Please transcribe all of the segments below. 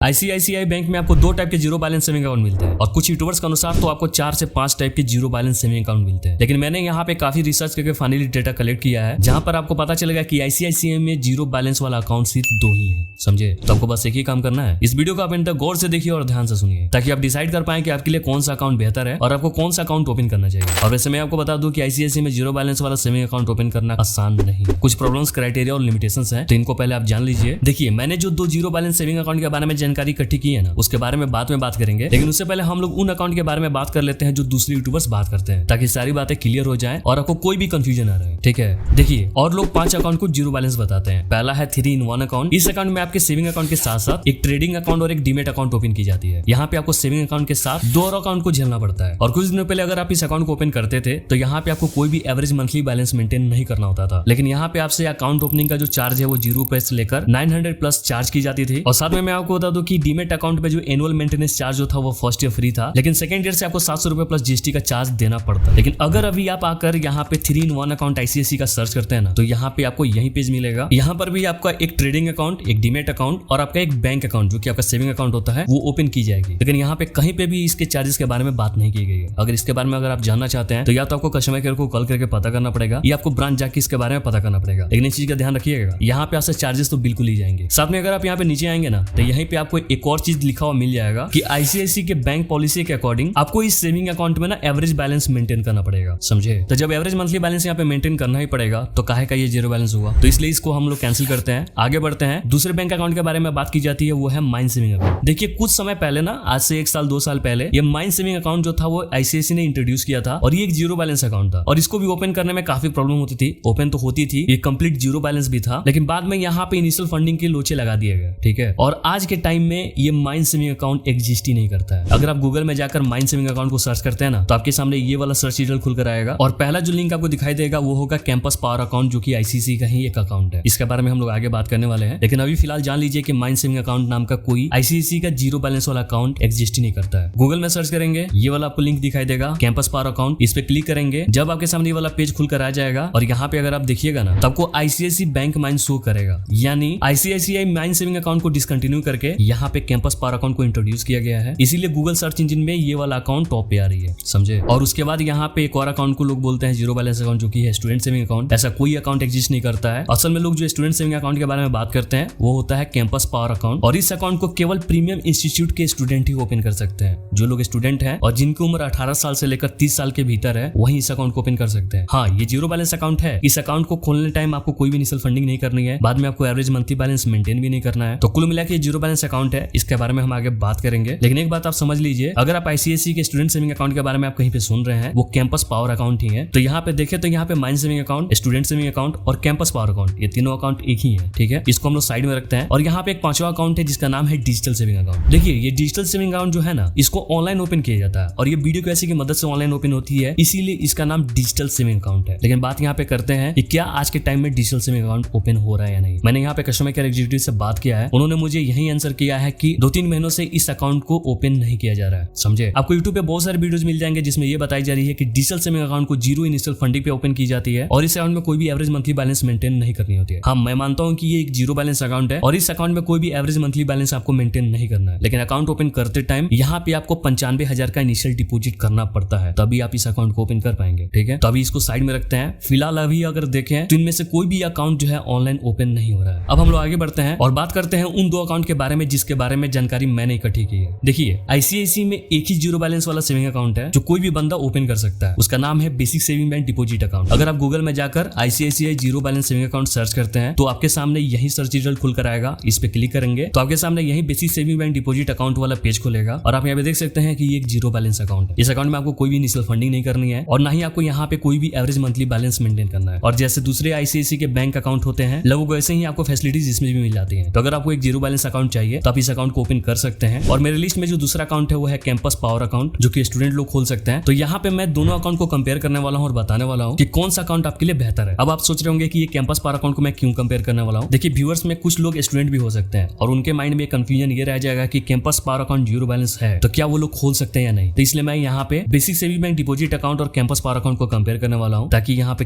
ICICI bank में आपको 2 type के जीरो बैलेंस सेविंग अकाउंट मिलते हैं और कुछ यूट्यूबर्स के अनुसार तो आपको 4 से 5 टाइप के जीरो बैलेंस सेविंग अकाउंट मिलते हैं। लेकिन मैंने यहाँ पे काफी रिसर्च करके फाइनली डेटा कलेक्ट किया है, जहां पर आपको पता चलेगा कि आईसीआईसीआई में जीरो बैलेंस वाला अकाउंट सिर्फ 2 ही है। समझे? तो आपको बस एक ही काम करना है, इस वीडियो को आप इन तक गौर से देखिए और ध्यान से सुनिए, ताकि आप डिसाइड कर पाए कि आपके लिए कौन सा अकाउंट बेहतर है और आपको कौन सा अकाउंट ओपन करना चाहिए। और वैसे मैं आपको बता दूं कि आईसीआईसीआई में जीरो बैलेंस वाला सेविंग अकाउंट ओपन करना आसान नहीं, कुछ प्रॉब्लम्स, क्राइटेरिया और लिमिटेशंस हैं, तो इनको पहले आप जान लीजिए। देखिए, मैंने जो 2 जीरो बैलेंस सेविंग अकाउंट के बारे में जानकारी इकट्ठी की है ना, उसके बारे में बाद में बात करेंगे, लेकिन उससे पहले हम लोग उन अकाउंट के बारे में बात कर लेते हैं जो दूसरे यूट्यूबर्स बात करते हैं, ताकि सारी बातें क्लियर हो जाएं और आपको कोई भी कंफ्यूजन ना रहे। ठीक है? देखिए, और लोग 5 अकाउंट को जीरो बैलेंस बताते हैं। पहला है 3-in-1 अकाउंट। इस अकाउंट में आपके सेविंग अकाउंट के साथ साथ एक ट्रेडिंग अकाउंट और एक डीमेट अकाउंट ओपन की जाती है। यहाँ पे आपको सेविंग अकाउंट के साथ 2 और अकाउंट को झेलना पड़ता है। और कुछ दिनों पहले अगर आप इस अकाउंट को ओपन करते थे तो यहाँ पे आपको कोई भी एवरेज मंथली बैलेंस मेंटेन नहीं करना होता था, लेकिन यहाँ पे आपसे अकाउंट ओपनिंग का जो चार्ज है वो 0 रुपए से लेकर 900 प्लस चार्ज की जाती थी। और साथ में मैं आपको बता दूं कि डीमेट अकाउंट पे जो एनुअल मेंटेनेंस चार्ज जो था वो फर्स्ट ईयर फ्री था, लेकिन सेकंड ईयर से आपको 700 रुपए प्लस जीएसटी का चार्ज देना पड़ता है। लेकिन अगर अभी आप आकर यहाँ पे 3-in-1 अकाउंट आईसीआईसीआई का सर्च करते हैं ना, तो यहाँ पे आपको यही पेज मिलेगा। यहाँ पर भी आपका एक ट्रेडिंग अकाउंट, एक डीमेट अकाउंट और आपका एक बैंक अकाउंट जो कि आपका सेविंग अकाउंट होता है वो ओपन की जाएगी। लेकिन यहाँ पे कहीं पे भी इसके चार्जेस के बारे में बात नहीं की गई है। अगर इसके बारे में अगर आप जानना चाहते हैं तो या तो आपको कस्टमर केयर को कॉल करके पता करना पड़ेगा, या आपको ब्रांच जाके इसके बारे में पता करना पड़ेगा। लेकिन इस चीज का ध्यान रखिएगा, यहाँ पे आपसे चार्जेस तो बिल्कुल ही जाएंगे। साथ में अगर आप यहाँ पे नीचे आएंगे ना, तो यहीं पे आपको एक और चीज लिखा हुआ मिल जाएगा कि आईसीआईसीआई के बैंक पॉलिसी के अकॉर्डिंग आपको इस सेविंग अकाउंट में ना एवरेज बैलेंस मेंटेन करना पड़ेगा। समझे? तो जब एवरेज मंथली बैलेंस यहाँ पे मेंटेन करना ही पड़ेगा तो काहे का ये जीरो बैलेंस हुआ, तो इसलिए इसको हम लोग कैंसिल करते हैं। आगे बढ़ते हैं। दूसरे बैंक अकाउंट के बारे में बात की जाती है, वो है माइन सेविंग अकाउंट। देखिए, कुछ समय पहले ना, आज से 1 साल 2 साल पहले, ये माइन सेविंग अकाउंट जो था वो आईसीआईसीआई ने इंट्रोड्यूस किया था और ये एक जीरो बैलेंस अकाउंट था। और इसको भी ओपन करने में काफी प्रॉब्लम होती थी। ओपन तो होती थी, ये कंप्लीट जीरो बैलेंस भी था, लेकिन बाद में यहाँ पे इनिशियल फंडिंग के लोचे लगा दिए गए। ठीक है? और आज के टाइम में ये माइन सेविंग अकाउंट एग्जिस्ट ही नहीं करता है। अगर आप गूगल में जाकर माइन सेविंग अकाउंट को सर्च करते हैं ना, तो आपके सामने ये वाला सर्च रिजल्ट खुलकर आएगा और पहला जो लिंक आपको दिखाई देगा वो होगा कैंपस पावर अकाउंट, जो कि आईसीआईसीआई का ही एक अकाउंट है। इसके बारे में हम लोग आगे बात करने वाले हैं, लेकिन अभी फिलहाल जान लीजिए कि माइन सेविंग अकाउंट नाम का कोई आईसीआईसीआई का जीरो बैलेंस वाला अकाउंट एग्जिस्ट ही नहीं करता है। गूगल में सर्च करेंगे, ये वाला आपको लिंक दिखाई देगा कैंपस पावर अकाउंट, इस पे क्लिक करेंगे। जब आपके सामने ये वाला पेज खुलकर आ जाएगा और यहाँ पे अगर आप देखिएगा ना, तो आपको आईसीआईसीआई बैंक माइन शो करेगा। यानी आईसीआईसीआई माइन सेविंग अकाउंट को डिसकंटिन्यू करके यहाँ पे कैंपस पावर अकाउंट को इंट्रोड्यूस किया गया है, इसीलिए गूगल सर्च इंजन में ये वाला अकाउंट टॉप पे आ रही है। समझे? और उसके बाद यहाँ पे एक और अकाउंट को लोग बोलते हैं जीरो बैलेंस अकाउंट, जो कि है स्टूडेंट सेविंग अकाउंट। ऐसा कोई अकाउंट एग्जिस्ट नहीं करता है। असल में लोग जो स्टूडेंट सेविंग अकाउंट के बारे में बात करते हैं वो होता है कैंपस पावर अकाउंट, और इस अकाउंट को केवल प्रीमियम इंस्टीट्यूट के स्टूडेंट ही ओपन कर सकते हैं। जो लोग स्टूडेंट हैं और जिनकी उम्र 18 साल से लेकर 30 साल के भीतर है, वही इस अकाउंट को ओपन कर सकते हैं। हाँ, ये जीरो बैलेंस अकाउंट है। इस अकाउंट को खोलने टाइम आपको कोई भी इनिशियल फंडिंग नहीं करनी है, बाद में आपको एवरेज मंथली बैलेंस मेंटेन भी नहीं करना है। तो कुल मिला के जीरो बैलेंस अकाउंट है, इसके बारे में हम आगे बात करेंगे। लेकिन एक बात आप समझ लीजिए, अगर आप आईसीआईसीआई के स्टूडेंट सेविंग अकाउंट के बारे में आप कहीं पे सुन रहे हैं, वो कैंपस पावर अकाउंट ही है। तो यहाँ पे देखें तो यहाँ पे mine saving account, student saving account और कैंपस पावर अकाउंट, ये तीनों अकाउंट एक ही है। ठीक है? इसको हम लोग साइड में रखते हैं। और यहाँ पे एक 5वां अकाउंट है जिसका नाम है डिजिटल सेविंग अकाउंट। देखिए, ये डिजिटल सेविंग अकाउंट जो है ना, इसको ऑनलाइन ओपन किया जाता है और ये वीडियो कैसे की मदद से ऑनलाइन ओपन होती है, इसीलिए इसका नाम डिजिटल सेविंग अकाउंट है। लेकिन बात यहाँ पे करते हैं कि क्या आज के टाइम में डिजिटल सेविंग अकाउंट ओपन हो रहा है या नहीं। मैंने यहाँ पे कस्टमर केयर एग्जीक्यूटिव से बात किया है, उन्होंने मुझे यही आंसर किया है कि 2-3 महीनों से इस अकाउंट को ओपन नहीं किया जा रहा है। समझे? आपको यूट्यूब पे बहुत सारे वीडियोस मिल जाएंगे जिसमें ये बताई जा रही है कि डिजिटल सेविंग अकाउंट को जीरो इनिशियल फंडिंग पे ओपन की जाती है और इस अकाउंट में कोई भी एवरेज मंथली बैलेंस मेंटेन नहीं करनी होती है। हाँ, मैं मानता हूँ कि ये एक जीरो बैलेंस अकाउंट है और इस अकाउंट में कोई भी एवरेज मंथली बैलेंस आपको मेंटेन नहीं करना है। लेकिन अकाउंट ओपन करते टाइम यहाँ पे आपको 95,000 का इनिशियल डिपॉजिट करना पड़ता है, तभी आप इस अकाउंट को ओपन कर पाएंगे। ठीक है? तो अभी इसको साइड में रखते हैं। फिलहाल अभी अगर देखें तो इनमें से कोई भी अकाउंट जो है ऑनलाइन ओपन नहीं हो रहा है। अब हम लोग आगे बढ़ते हैं और बात करते हैं उन 2 अकाउंट के बारे में जिसके बारे में जानकारी मैंने इकट्ठी की है। देखिए, आईसीआईसीआई में एक ही जीरो बैलेंस वाला सेविंग अकाउंट है जो कोई भी बंदा ओपन कर सकता है। उसका नाम है basic saving bank deposit account. अगर आप गूगल में जाकर ICICI zero balance saving account search करते हैं तो आपके सामने यही सर्च रिजल्ट खुलकर आएगा। इस पे क्लिक करेंगे तो आपके सामने यही basic saving bank deposit account वाला पेज खुलेगा और आप यहाँ पे देख सकते हैं कि ये एक जीरो बैलेंस अकाउंट है। इस अकाउंट में आपको कोई भी इनिशियल फंडिंग नहीं करनी है और ना ही आपको यहाँ पे कोई भी एवरेज मंथली बैलेंस मेंटेन करना है। और जैसे दूसरे आईसीआईसीआई के बैंक अकाउंट होते हैं, लगभग वैसे ही आपको फैसिलिटीज इसमें भी मिल जाती है। तो अगर आपको एक जीरो बैलेंस अकाउंट चाहिए तो आप इस अकाउंट को ओपन कर सकते हैं। और मेरे लिस्ट में जो दूसरा अकाउंट है वो है कैंपस पावर अकाउंट, जो कि स्टूडेंट लोग खोल सकते हैं। तो यहाँ पे मैं दोनों अकाउंट को कंपेयर करने वाला हूँ और बताने वाला हूँ कि कौन सा अकाउंट आपके लिए बेहतर है। अब आप सोच रहे होंगे कि ये कैंपस पावर अकाउंट को मैं क्यों कंपेयर करने वाला हूँ। देखिए, व्यूअर्स में कुछ लोग स्टूडेंट भी हो सकते हैं और उनके माइंड में कंफ्यूजन ये रह जाएगा कि campus power account zero balance है तो क्या वो लोग खोल सकते हैं या नहीं। तो इसलिए मैं यहाँ पे basic saving bank deposit account और कैंपस पावर अकाउंट को कंपेयर करने वाला हूँ, ताकि यहाँ पे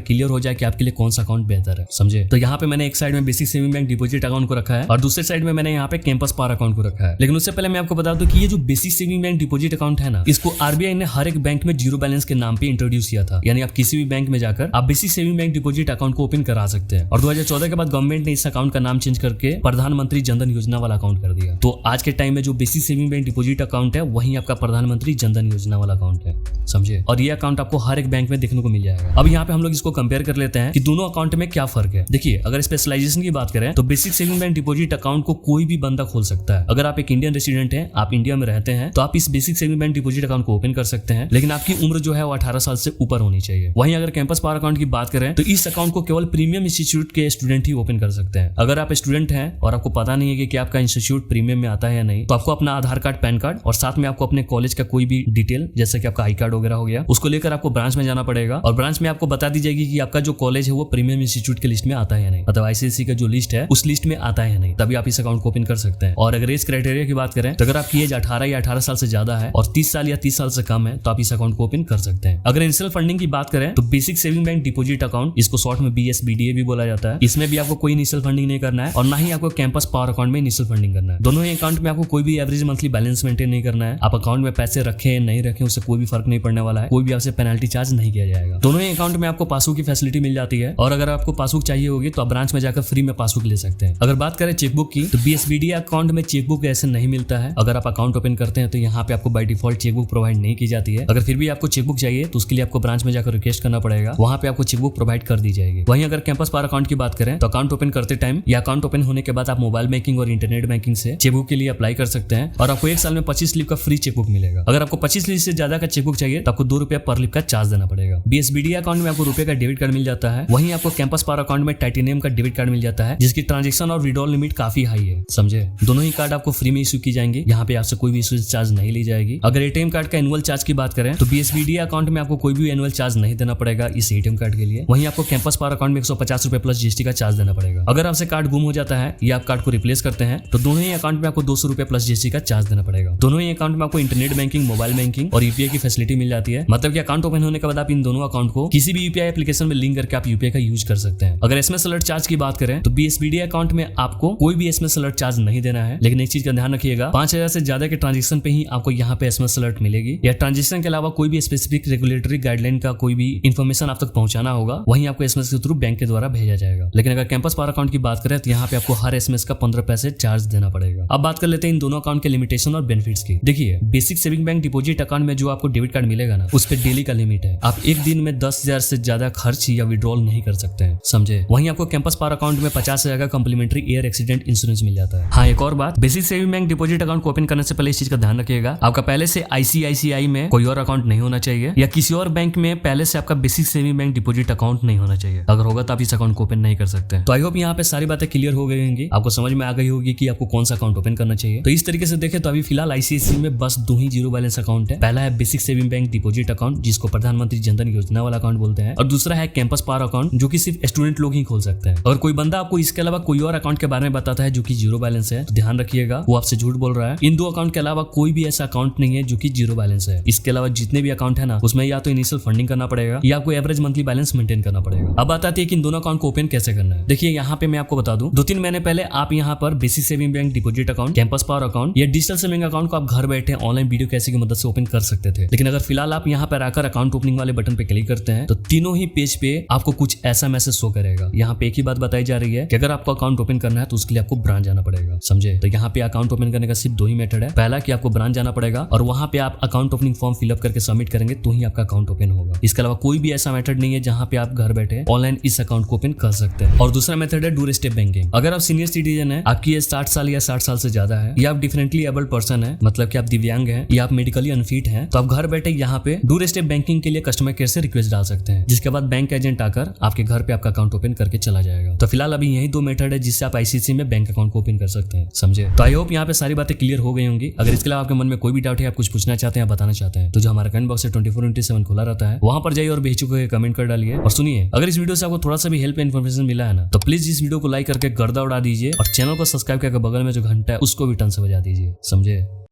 क्लियर हो जाए कि आपके लिए कौन सा अकाउंट बेहतर है। समझे? तो यहाँ पे मैंने एक साइड में basic saving bank deposit account को रखा है और दूसरे साइड में मैंने यहाँ पे कैंपस पावर पार अकाउंट को रखा है। लेकिन उससे पहले मैं आपको बता दूं कि ये जो basic saving bank deposit account है ना, इसको आरबीआई ने हर एक बैंक में जीरो बैलेंस के नाम पे इंट्रोड्यूस किया था। यानी आप किसी भी बैंक में जाकर आप basic saving bank deposit account को ओपन करा सकते हैं। और 2014 के बाद गवर्नमेंट ने इस अकाउंट का नाम चेंज करके प्रधानमंत्री जनधन योजना वाला अकाउंट कर दिया। तो आज के टाइम में जो basic saving bank deposit account है वही आपका प्रधानमंत्री जनधन योजना वाला अकाउंट है, समझे। और ये अकाउंट आपको हर एक बैंक में देखने को मिल जाएगा। अब यहाँ पे हम लोग इसको कंपेयर कर लेते हैं कि दोनों अकाउंट में क्या फर्क है। देखिए, अगर स्पेशलाइजेशन की बात करें तो basic saving bank deposit account को कोई भी बंदा खोल सकता है। अगर आप एक इंडियन रेसिडेंट हैं, आप इंडिया में रहते हैं, तो आप इस basic saving bank deposit account को ओपन कर सकते हैं। लेकिन आपकी उम्र जो है वो 18 साल से ऊपर होनी चाहिए। वहीं अगर कैंपस पावर अकाउंट की बात करें तो इस अकाउंट को केवल प्रीमियम इंस्टीट्यूट के स्टूडेंट ही ओपन कर सकते हैं। अगर आप स्टूडेंट हैं और आपको पता नहीं है कि आपका इंस्टीट्यूट प्रीमियम में आता है या नहीं, तो आपको अपना आधार कार्ड, पैन कार्ड और साथ में आपको अपने कॉलेज का कोई भी डिटेल जैसे कि आपका आई कार्ड वगैरह हो गया, उसको लेकर आपको ब्रांच में जाना पड़ेगा। और ब्रांच में आपको बता दी जाएगी कि आपका जो कॉलेज है वो प्रीमियम इंस्टीट्यूट के लिस्ट में आता है या नहीं, मतलब आईसीएसई का जो लिस्ट है उस लिस्ट में आता है या नहीं, तभी आप इस अकाउंट को ओपन कर सकते हैं। और अगर एज क्राइटेरिया की बात करें तो अगर आपकी एज 18 या 18 साल से ज्यादा है और 30 साल या 30 साल से कम है तो आप इस अकाउंट को ओपन कर सकते हैं। अगर इनिशियल फंडिंग की बात करें तो basic saving bank deposit account, इसको शॉर्ट में BSBDA भी बोला जाता है, इसमें भी आपको कोई इनिशियल फंडिंग नहीं करना है और ना ही आपको कैंपस पावर अकाउंट में इनिशियल फंडिंग करना है। दोनों ही अकाउंट में आपको कोई भी एवरेज मंथली बैलेंस मेंटेन नहीं करना है। आप अकाउंट में पैसे रखें नहीं रखें उससे कोई भी फर्क नहीं पड़ने वाला है, कोई भी आपसे पेनल्टी चार्ज नहीं किया जाएगा। दोनों ही अकाउंट में आपको पासबुक की फैसिलिटी मिल जाती है और अगर आपको पासबुक चाहिए होगी तो आप ब्रांच में जाकर फ्री में पासबुक ले सकते हैं। अगर बात करें चेकबुक की तो BSBDA अकाउंट में चेकबुक ऐसे नहीं मिलता है। अगर आप अकाउंट ओपन करते हैं तो यहाँ पे आपको बाय डिफॉल्ट चेकबुक प्रोवाइड नहीं की जाती है। अगर फिर भी आपको चेकबुक चाहिए तो उसके लिए आपको ब्रांच में जाकर रिक्वेस्ट करना पड़ेगा, वहां पे आपको चेकबुक प्रोवाइड कर दी जाएगी। वहीं अगर कैंपस पावर अकाउंट की बात करें तो अकाउंट ओपन करते टाइम या अकाउंट ओपन होने के बाद आप मोबाइल बैंकिंग और इंटरनेट बैंकिंग से चेकबुक के लिए अप्लाई कर सकते हैं और आपको एक साल में 25 लीव का फ्री चेकबुक मिलेगा। अगर आपको 25 लीव से ज्यादा का चेकबुक चाहिए तो आपको ₹2 पर लीव का चार्ज देना पड़ेगा। BSBDA अकाउंट में आपको ₹1 का डेबिट कार्ड मिल जाता है। वहीं आपको कैंपस पावर अकाउंट में टाइटेनियम का डेबिट कार्ड मिल जाता है जिसकी ट्रांजेक्शन और विड्रॉल लिमिट काफी हाई है, समझे। दोनों ही कार्ड आपको फ्री में इशू की जाएंगे, यहाँ पे आपसे कोई भी इशू चार्ज नहीं ली जाएगी। अगर ATM कार्ड का एनुअल चार्ज की बात करें तो BSBDA अकाउंट में आपको कोई भी एनुअल चार्ज नहीं देना पड़ेगा इस ATM कार्ड के लिए। वहीं आपको कैंपस पावर अकाउंट में ₹150 प्लस GST का चार्ज देना पड़ेगा। अगर आपसे कार्ड गुम हो जाता है या आप कार्ड को रिप्लेस करते हैं तो दोनों ही अकाउंट में आपको ₹200 प्लस GST का चार्ज देना पड़ेगा। दोनों ही अकाउंट में आपको इंटरनेट बैंकिंग, मोबाइल बैंकिंग और UPI की फैसिलिटी मिल जाती है। मतलब कि अकाउंट ओपन होने के बाद आप इन दोनों अकाउंट को किसी भी UPI एप्लीकेशन में लिंक करके आप UPI का यूज कर सकते हैं। अगर SMS अलर्ट चार्ज की बात करें तो BSBDA अकाउंट में आपको कोई भी SMS अलर्ट चार्ज नहीं देना है। लेकिन एक चीज का ध्यान रखिएगा, 5000 से ज्यादा के ट्रांजेक्शन पे ही आपको यहाँ पे SMS अलर्ट मिलेगी। या ट्रांजेक्शन के अलावा कोई भी स्पेसिफिक रेगुलेटरी गाइडलाइन का कोई भी इन्फॉर्मेशन आप तक पहुंचाना होगा वहीं आपको SMS के थ्रू बैंक के द्वारा भेजा जाएगा। लेकिन अगर कैंपस पावर अकाउंट की बात करें तो यहाँ पे आपको हर SMS का 15 पैसे चार्ज देना पड़ेगा। अब बात कर लेते हैं इन दोनों अकाउंट के लिमिटेशन और बेनिफिट्स की। देखिए, basic saving bank deposit account में जो आपको डेबिट कार्ड मिलेगा ना, उस पे डेली का लिमिट है। आप एक दिन में 10,000 से ज्यादा खर्च या विड्रॉल नहीं कर सकते हैं, समझे। वहीं आपको कैंपस पावर अकाउंट में 50,000 का कॉम्प्लीमेंट्री एयर एक्सीडेंट इंश्योरेंस मिल जाता है। हाँ, एक और बात, basic saving bank deposit account को ओपन करने से पहले इस चीज का ध्यान रखिएगा, आपका पहले से ICICI में कोई और अकाउंट नहीं होना चाहिए या किसी और बैंक में पहले से आपका basic saving bank deposit account नहीं होना चाहिए। अगर होगा तो आप इस अकाउंट को ओपन नहीं कर सकते। तो आई होप यहाँ पे सारी बातें क्लियर हो गई होंगी, आपको समझ में आ गई होगी कि आपको कौन सा अकाउंट ओपन करना चाहिए। तो इस तरीके से देखें तो अभी फिलहाल ICICI में बस 2 ही जीरो बैलेंस अकाउंट है। पहला है basic saving bank deposit account जिसको प्रधानमंत्री जनधन योजना वाला अकाउंट बोलते हैं, और दूसरा है कैंपस पावर अकाउंट जो कि सिर्फ स्टूडेंट लोग ही खोल सकते हैं। अगर कोई बंदा आपको इसके अलावा कोई और अकाउंट के बारे में बताता है जो कि जीरो बैलेंस है तो ध्यान रखिएगा, वो आपसे झूठ बोल रहा है। इन 2 अकाउंट के अलावा कोई भी ऐसा अकाउंट नहीं है जो कि जीरो बैलेंस है। इसके अलावा जितने भी अकाउंट है ना, उसमें या तो इनिशियल फंडिंग करना पड़ेगा या आपको एवरेज मंथली बैलेंस मेंटेन करना पड़ेगा। अब बात आती है कि इन दोनों अकाउंट को ओपन कैसे करना है। देखिए, यहाँ पे मैं आपको बता दूं, 2-3 महीने पहले आप यहाँ पर basic saving bank deposit account, campus power account या डिजिटल सेविंग अकाउंट को आप घर बैठे ऑनलाइन वीडियो कैसे की मदद से ओपन कर सकते थे। लेकिन अगर फिलहाल आप यहाँ पर आकर अकाउंट ओपनिंग वाले बटन पे क्लिक करते हैं तो तीनों ही पेज पे आपको कुछ ऐसा मैसेज शो करेगा। यहाँ पे एक ही बात बताई जा रही है कि अगर आपको अकाउंट ओपन करना है तो उसके लिए आपको ब्रांच जाना पड़ेगा, समझे। तो यहाँ पे अकाउंट ओपन करने का सिर्फ 2 ही मेथड है। पहला कि आपको ब्रांच जाना पड़ेगा और वहां पे आप अकाउंट ओपनिंग फॉर्म फिलअप करके सबमिट करेंगे तो ही आपका अकाउंट ओपन होगा। इसके अलावा कोई भी ऐसा मेथड नहीं है जहां पे आप घर बैठे ऑनलाइन इस अकाउंट को ओपन कर सकते हैं। और दूसरा मेथड है डोर स्टेप बैंकिंग। अगर आप सीनियर सिटीजन है, आपकी एज 60 साल या 60 साल से ज्यादा है, या आप डिफरेंटली एबल्ड पर्सन है, मतलब कि आप दिव्यांग हैं या आप मेडिकली अनफिट हैं, तो आप घर बैठे यहाँ पे डोर स्टेप बैंकिंग के लिए कस्टमर केयर से रिक्वेस्ट डाल सकते हैं, जिसके बाद बैंक एजेंट आकर आपके घर पे आपका अकाउंट ओपन करके चला जाएगा। तो फिलहाल अभी यही 2 मेथड है जिससे आप ICICI में बैंक अकाउंट को ओपन कर सकते हैं, समझे। तो आई होप यहाँ पे सारी बातें क्लियर हो गई होंगी। अगर इसके अलावा आपके मन में कोई भी डाउट है, आप कुछ पूछना चाहते हैं, बताना चाहते हैं, तो जो हमारा कमेंट बॉक्स है 24/7 खुला रहता है, वहां पर जाइए और बेहिचक कमेंट कर डालिए। और सुनिए, अगर इस वीडियो से आपको थोड़ा सा भी हेल्प इन्फॉर्मेशन मिला है ना, तो प्लीज इस वीडियो को लाइक करके गर्दा उड़ा दीजिए और चैनल को सब्सक्राइब करके बगल में जो घंटा है उसको भी टन से बजा दीजिए, समझे।